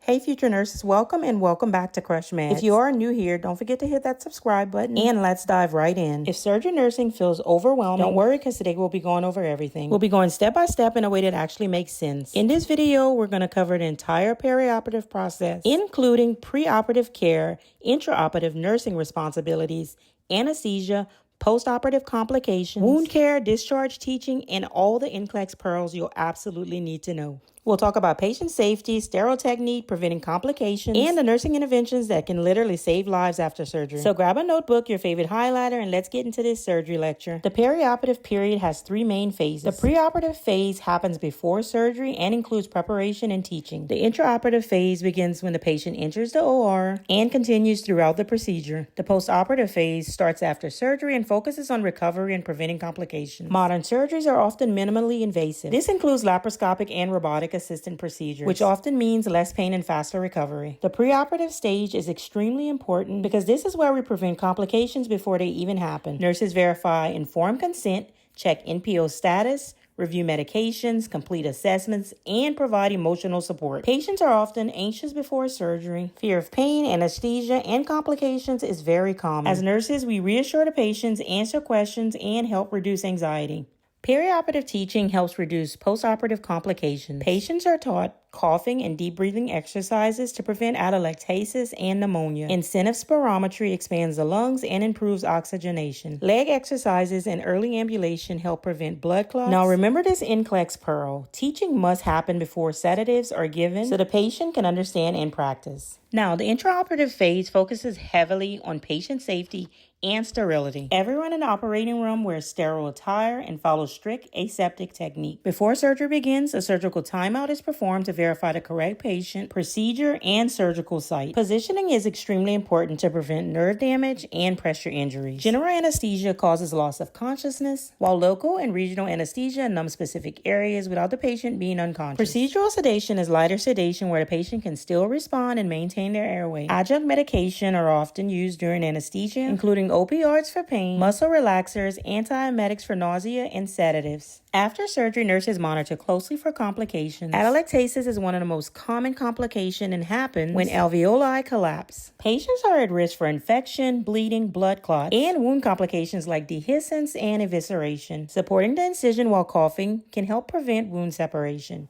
Hey future nurses, welcome and welcome back to Krushed Meds. If you are new here, don't forget to hit that subscribe button and let's dive right in. If surgery nursing feels overwhelming, don't worry because today we'll be going over everything. We'll be going step by step in a way that actually makes sense. In this video, we're going to cover the entire perioperative process, including preoperative care, intraoperative nursing responsibilities, anesthesia, postoperative complications, wound care, discharge teaching, and all the NCLEX pearls you'll absolutely need to know. We'll talk about patient safety, sterile technique, preventing complications, and the nursing interventions that can literally save lives after surgery. So grab a notebook, your favorite highlighter, and let's get into this surgery lecture. The perioperative period has three main phases. The preoperative phase happens before surgery and includes preparation and teaching. The intraoperative phase begins when the patient enters the OR and continues throughout the procedure. The postoperative phase starts after surgery and focuses on recovery and preventing complications. Modern surgeries are often minimally invasive. This includes laparoscopic and robotic assistant procedures, which often means less pain and faster recovery. The preoperative stage is extremely important because this is where we prevent complications before they even happen. Nurses verify informed consent, check NPO status, review medications, complete assessments, and provide emotional support. Patients are often anxious before surgery. Fear of pain, anesthesia, and complications is very common. As nurses, we reassure the patients, answer questions, and help reduce anxiety. Perioperative teaching helps reduce postoperative complications. Patients are taught coughing and deep breathing exercises to prevent atelectasis and pneumonia. Incentive spirometry expands the lungs and improves oxygenation. Leg exercises and early ambulation help prevent blood clots. Now remember this NCLEX pearl. Teaching must happen before sedatives are given so the patient can understand and practice. Now, the intraoperative phase focuses heavily on patient safety and sterility. Everyone in the operating room wears sterile attire and follows strict aseptic technique. Before surgery begins, a surgical timeout is performed to verify the correct patient, procedure, and surgical site. Positioning is extremely important to prevent nerve damage and pressure injuries. General anesthesia causes loss of consciousness, while local and regional anesthesia numb specific areas without the patient being unconscious. Procedural sedation is lighter sedation where the patient can still respond and maintain their airway. Adjunct medication are often used during anesthesia, including opioids for pain, muscle relaxers, antiemetics for nausea, and sedatives. After surgery, nurses monitor closely for complications. Atelectasis is one of the most common complications and happens when alveoli collapse. Patients are at risk for infection, bleeding, blood clots, and wound complications like dehiscence and evisceration. Supporting the incision while coughing can help prevent wound separation.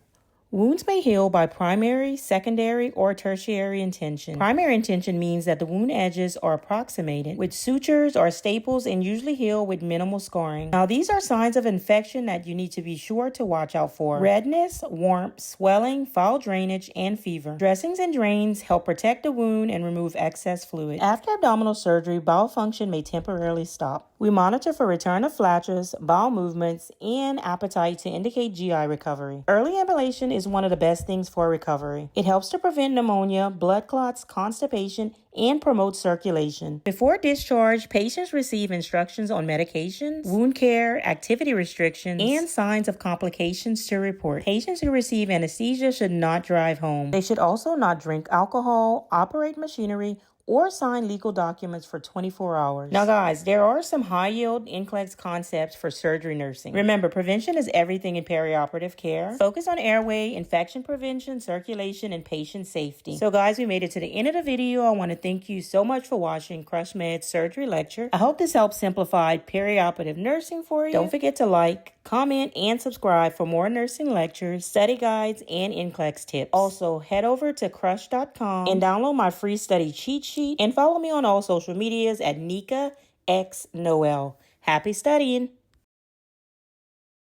Wounds may heal by primary, secondary, or tertiary intention. Primary intention means that the wound edges are approximated with sutures or staples and usually heal with minimal scarring. Now, these are signs of infection that you need to be sure to watch out for. Redness, warmth, swelling, foul drainage, and fever. Dressings and drains help protect the wound and remove excess fluid. After abdominal surgery, bowel function may temporarily stop. We monitor for return of flatulence, bowel movements, and appetite to indicate GI recovery. Early ambulation is one of the best things for recovery. It helps to prevent pneumonia, blood clots, constipation, and promote circulation. Before discharge, patients receive instructions on medications, wound care, activity restrictions, and signs of complications to report. Patients who receive anesthesia should not drive home. They should also not drink alcohol, operate machinery, or sign legal documents for 24 hours. Now guys, there are some high-yield NCLEX concepts for surgery nursing. Remember, prevention is everything in perioperative care. Focus on airway, infection prevention, circulation, and patient safety. So guys, we made it to the end of the video. I want to thank you so much for watching Krushed Meds surgery lecture. I hope this helps simplify perioperative nursing for you. Don't forget to like, comment, and subscribe for more nursing lectures, study guides, and NCLEX tips. Also, head over to krushed.com and download my free study cheat sheet and follow me on all social medias at Nika X Noel. Happy studying!